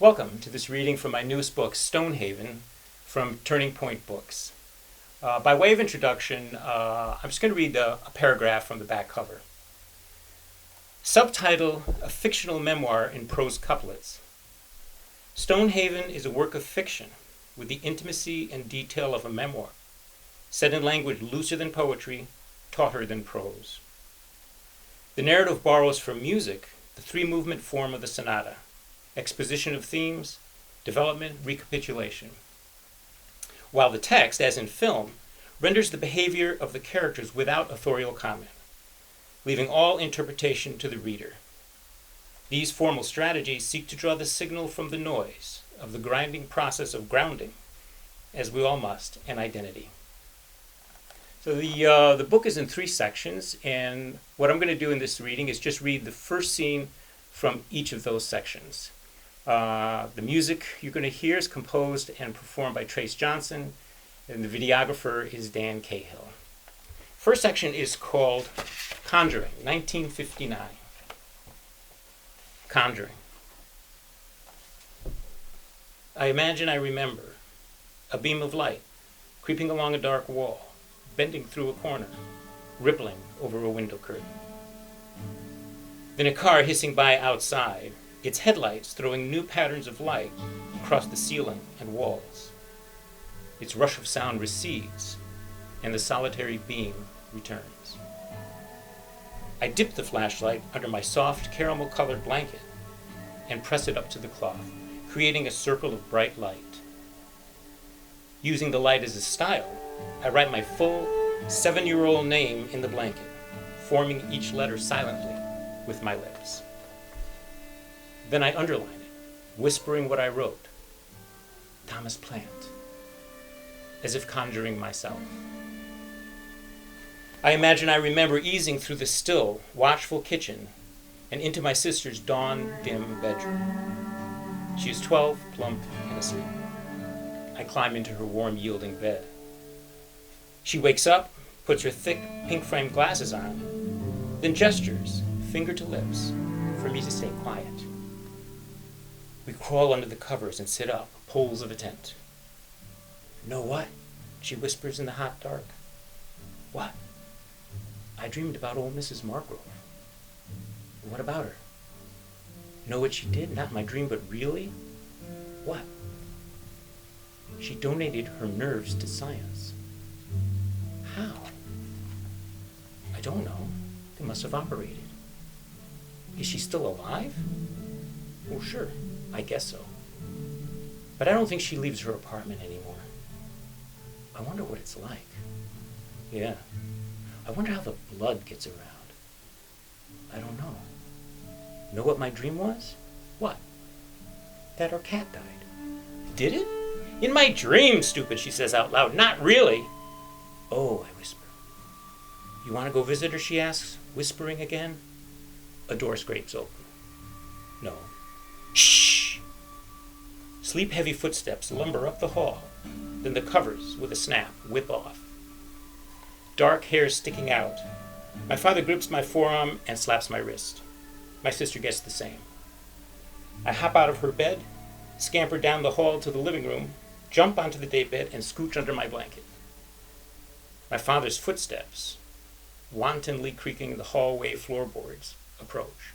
Welcome to this reading from my newest book, Stonehaven, from Turning Point Books. By way of introduction, I'm just going to read a paragraph from the back cover. Subtitle, A Fictional Memoir in Prose Couplets. Stonehaven is a work of fiction with the intimacy and detail of a memoir, set in language looser than poetry, tauter than prose. The narrative borrows from music the three-movement form of the sonata: exposition of themes, development, recapitulation. While the text, as in film, renders the behavior of the characters without authorial comment, leaving all interpretation to the reader. These formal strategies seek to draw the signal from the noise of the grinding process of grounding, as we all must, an identity. So the book is in 3 sections, and what I'm going to do in this reading is just read the first scene from each of those sections. The music you're going to hear is composed and performed by Trace Johnson, and the videographer is Dan Cahill. First section is called Conjuring, 1959. Conjuring. I imagine I remember a beam of light creeping along a dark wall, bending through a corner, rippling over a window curtain. Then a car hissing by outside, its headlights throwing new patterns of light across the ceiling and walls. Its rush of sound recedes, and the solitary beam returns. I dip the flashlight under my soft caramel-colored blanket and press it up to the cloth, creating a circle of bright light. Using the light as a style, I write my full 7-year-old name in the blanket, forming each letter silently with my lips. Then I underline it, whispering what I wrote. Thomas Plant, as if conjuring myself. I imagine I remember easing through the still, watchful kitchen and into my sister's dawn-dim bedroom. She is 12, plump, and asleep. I climb into her warm, yielding bed. She wakes up, puts her thick, pink-framed glasses on, then gestures, finger to lips, for me to stay quiet. We crawl under the covers and sit up, poles of a tent. Know what? She whispers in the hot dark. What? I dreamed about old Mrs. Margrove. What about her? Know what she did? Not in my dream, but really? What? She donated her nerves to science. How? I don't know. They must have operated. Is she still alive? Well, sure. I guess so. But I don't think she leaves her apartment anymore. I wonder what it's like. Yeah. I wonder how the blood gets around. I don't know. Know what my dream was? What? That our cat died. Did it? In my dream, stupid, she says out loud. Not really. Oh, I whisper. You want to go visit her, she asks, whispering again. A door scrapes open. No. Shh! Sleep-heavy footsteps lumber up the hall. Then the covers, with a snap, whip off. Dark hair sticking out. My father grips my forearm and slaps my wrist. My sister gets the same. I hop out of her bed, scamper down the hall to the living room, jump onto the daybed, and scooch under my blanket. My father's footsteps, wantonly creaking the hallway floorboards, approach.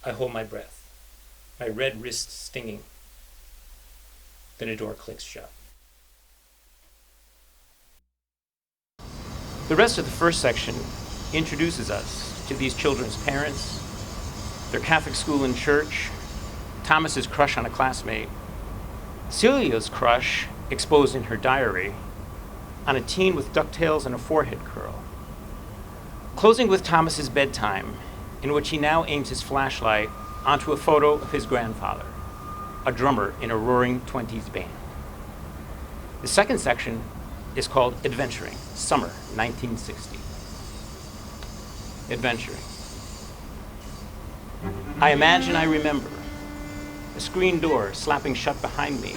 I hold my breath, my red wrist stinging. Then a door clicks shut. The rest of the first section introduces us to these children's parents, their Catholic school and church, Thomas's crush on a classmate, Celia's crush, exposed in her diary, on a teen with ducktails and a forehead curl. Closing with Thomas's bedtime, in which he now aims his flashlight onto a photo of his grandfather, a drummer in a roaring 20s band. The second section is called Adventuring, Summer 1960. Adventuring. I imagine I remember a screen door slapping shut behind me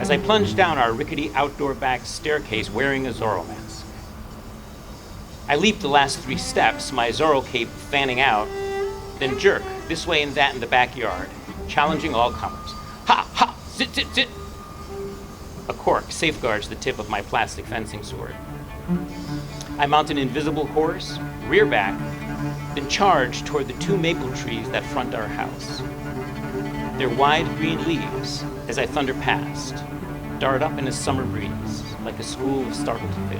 as I plunged down our rickety outdoor back staircase wearing a Zorro mask. I leaped the last 3 steps, my Zorro cape fanning out, then jerk this way and that in the backyard, challenging all comers. Ha, ha, sit, sit, sit. A cork safeguards the tip of my plastic fencing sword. I mount an invisible horse, rear back, then charge toward the 2 maple trees that front our house. Their wide green leaves, as I thunder past, dart up in a summer breeze like a school of startled fish.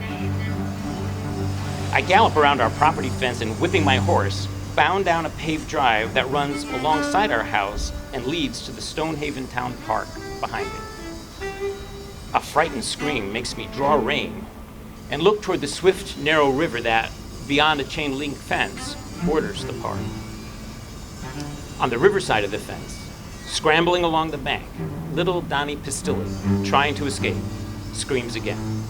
I gallop around our property fence and, whipping my horse, bound down a paved drive that runs alongside our house and leads to the Stonehaven Town Park behind it. A frightened scream makes me draw rein and look toward the swift, narrow river that, beyond a chain-link fence, borders the park. On the riverside of the fence, scrambling along the bank, little Donnie Pistilli, trying to escape, screams again.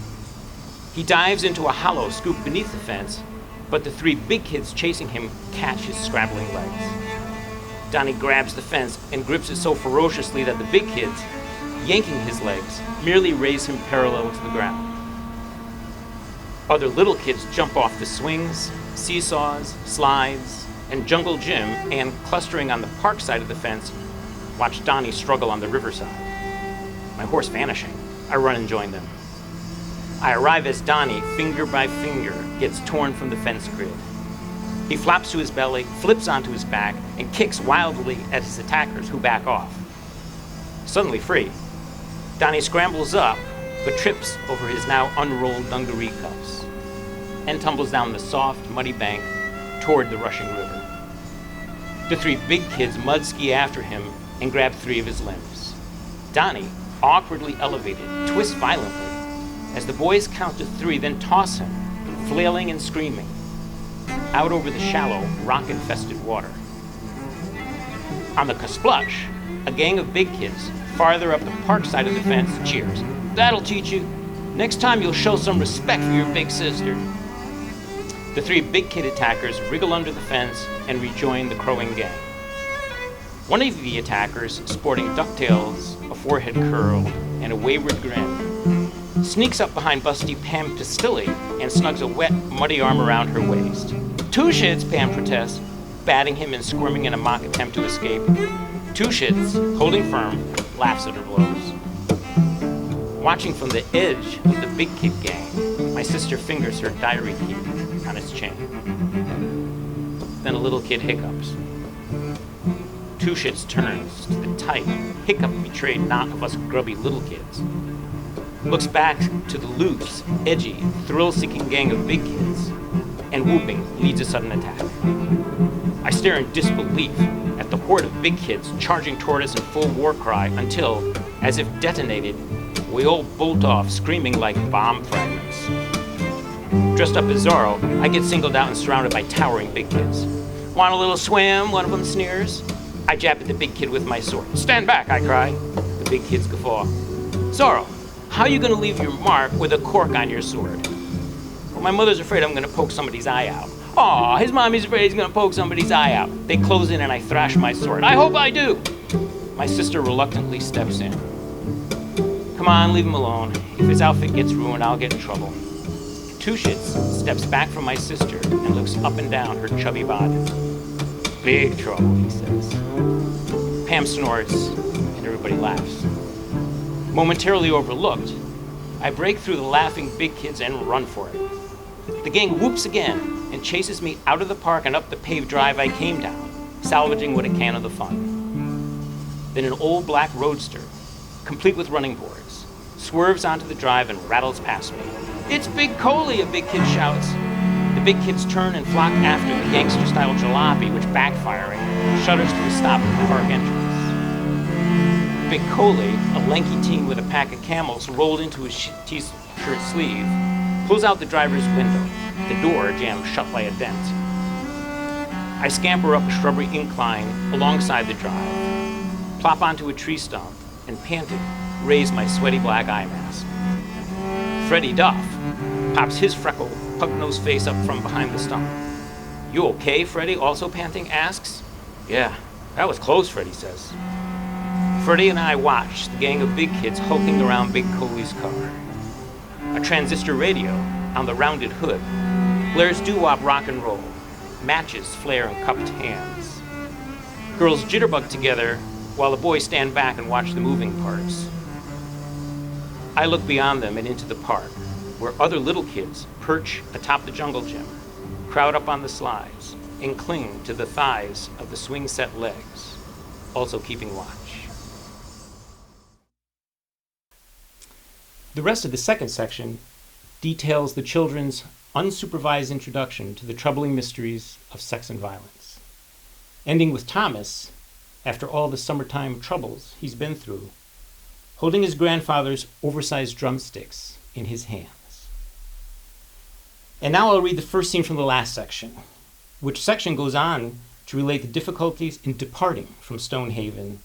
He dives into a hollow scooped beneath the fence, but the 3 big kids chasing him catch his scrabbling legs. Donnie grabs the fence and grips it so ferociously that the big kids, yanking his legs, merely raise him parallel to the ground. Other little kids jump off the swings, seesaws, slides, and jungle gym, and clustering on the park side of the fence, watch Donnie struggle on the riverside. My horse vanishing, I run and join them. I arrive as Donnie, finger by finger, gets torn from the fence grid. He flaps to his belly, flips onto his back, and kicks wildly at his attackers, who back off. Suddenly free, Donnie scrambles up, but trips over his now unrolled dungaree cuffs and tumbles down the soft, muddy bank toward the rushing river. The 3 big kids mud ski after him and grab 3 of his limbs. Donnie, awkwardly elevated, twists violently as the boys count to 3, then toss him, flailing and screaming, out over the shallow, rock-infested water. On the Kasplush, a gang of big kids farther up the park side of the fence cheers. That'll teach you. Next time you'll show some respect for your big sister. The 3 big kid attackers wriggle under the fence and rejoin the crowing gang. One of the attackers, sporting ducktails, a forehead curl, and a wayward grin, sneaks up behind busty Pam Pistilli and snugs a wet, muddy arm around her waist. 2 shits, Pam protests, batting him and squirming in a mock attempt to escape. 2 shits, holding firm, laughs at her blows. Watching from the edge of the big kid gang, my sister fingers her diary key on its chain. Then a little kid hiccups. 2 shits turns to the tight, hiccup-betrayed knot of us grubby little kids. Looks back to the loose, edgy, thrill-seeking gang of big kids, and whooping leads a sudden attack. I stare in disbelief at the horde of big kids charging toward us in full war cry until, as if detonated, we all bolt off screaming like bomb fragments. Dressed up as Zorro, I get singled out and surrounded by towering big kids. Want a little swim? One of them sneers. I jab at the big kid with my sword. Stand back, I cry. The big kids guffaw. Zorro, how are you going to leave your mark with a cork on your sword? Well, my mother's afraid I'm going to poke somebody's eye out. Aw, his mommy's afraid he's going to poke somebody's eye out. They close in and I thrash my sword. I hope I do. My sister reluctantly steps in. Come on, leave him alone. If his outfit gets ruined, I'll get in trouble. 2 shits steps back from my sister and looks up and down her chubby body. Big trouble, he says. Pam snorts, and everybody laughs. Momentarily overlooked, I break through the laughing big kids and run for it. The gang whoops again and chases me out of the park and up the paved drive I came down, salvaging what it can of the fun. Then an old black roadster, complete with running boards, swerves onto the drive and rattles past me. It's Big Coley, a big kid shouts. The big kids turn and flock after the gangster-style jalopy, which, backfiring, shudders to a stop at the park entrance. Big Coley, a lanky teen with a pack of Camels rolled into his t-shirt sleeve, pulls out the driver's window, the door jammed shut by a dent. I scamper up a shrubbery incline alongside the drive, plop onto a tree stump, and panting, raise my sweaty black eye mask. Freddie Duff pops his freckled, pug-nosed face up from behind the stump. You okay, Freddie, also panting, asks. Yeah, that was close, Freddie says. Freddie and I watch the gang of big kids hulking around Big Coley's car. A transistor radio on the rounded hood blares doo-wop rock and roll. Matches flare in cupped hands. Girls jitterbug together while the boys stand back and watch the moving parts. I look beyond them and into the park, where other little kids perch atop the jungle gym, crowd up on the slides, and cling to the thighs of the swing-set legs, also keeping watch. The rest of the second section details the children's unsupervised introduction to the troubling mysteries of sex and violence, ending with Thomas, after all the summertime troubles he's been through, holding his grandfather's oversized drumsticks in his hands. And now I'll read the first scene from the last section, which section goes on to relate the difficulties in departing from Stonehaven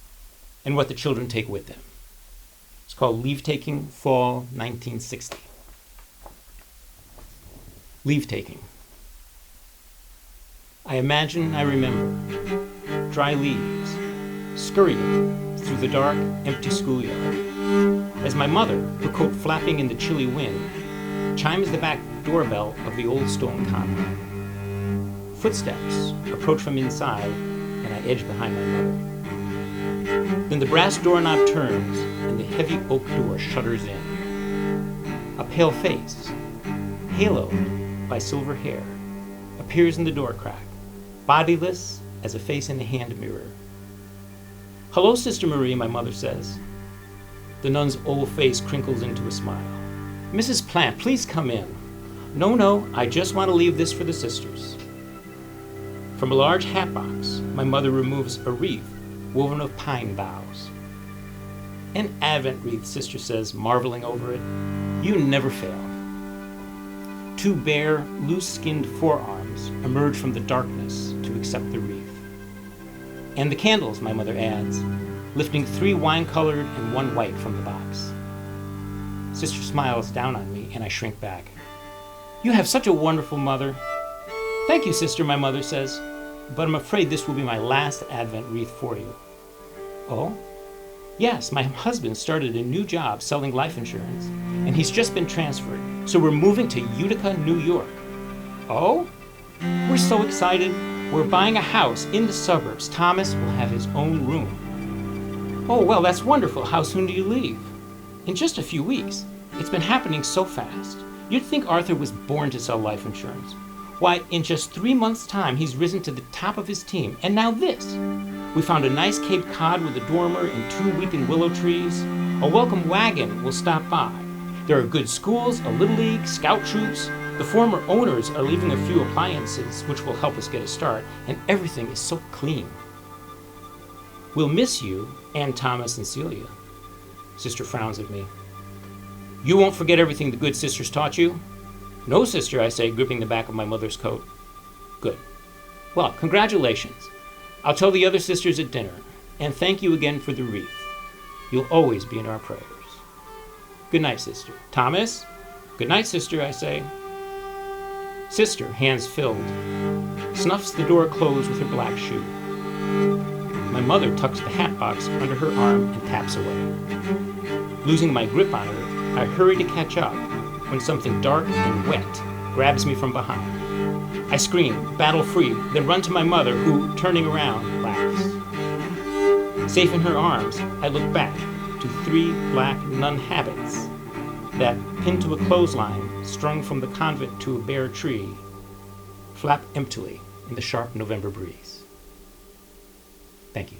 and what the children take with them. It's called Leave Taking, Fall 1960. Leave taking. I imagine I remember dry leaves scurrying through the dark, empty schoolyard as my mother, her coat flapping in the chilly wind, chimes the back doorbell of the old stone convent. Footsteps approach from inside, and I edge behind my mother. Then the brass doorknob turns, and the heavy oak door shudders in. A pale face, haloed by silver hair, appears in the door crack, bodiless as a face in a hand mirror. "Hello, Sister Marie," my mother says. The nun's old face crinkles into a smile. "Mrs. Plant, please come in." No, I just want to leave this for the sisters." From a large hat box, my mother removes a wreath woven of pine boughs. "An Advent wreath," Sister says, marveling over it. "You never fail." Two bare, loose-skinned forearms emerge from the darkness to accept the wreath. "And the candles," my mother adds, lifting 3 wine-colored and 1 white from the box. Sister smiles down on me, and I shrink back. "You have such a wonderful mother." "Thank you, Sister," my mother says, "but I'm afraid this will be my last Advent wreath for you." "Oh?" "Yes, my husband started a new job selling life insurance, and he's just been transferred, so we're moving to Utica, New York." "Oh?" "We're so excited. We're buying a house in the suburbs. Thomas will have his own room." "Oh, well, that's wonderful. How soon do you leave?" "In just a few weeks. It's been happening so fast. You'd think Arthur was born to sell life insurance. Why, in just 3 months' time, he's risen to the top of his team. And now this. We found a nice Cape Cod with a dormer and 2 weeping willow trees. A welcome wagon will stop by. There are good schools, a little league, scout troops. The former owners are leaving a few appliances, which will help us get a start, and everything is so clean. We'll miss you, and Thomas and Celia." Sister frowns at me. "You won't forget everything the good sisters taught you?" "No, Sister," I say, gripping the back of my mother's coat. "Good. Well, congratulations. I'll tell the other sisters at dinner, and thank you again for the wreath. You'll always be in our prayers. Good night, Sister." "Thomas?" "Good night, Sister," I say. Sister, hands filled, snuffs the door closed with her black shoe. My mother tucks the hat box under her arm and taps away. Losing my grip on her, I hurry to catch up when something dark and wet grabs me from behind. I scream, battle free, then run to my mother, who, turning around, laughs. Safe in her arms, I look back to 3 black nun habits that, pinned to a clothesline strung from the convent to a bare tree, flap emptily in the sharp November breeze. Thank you.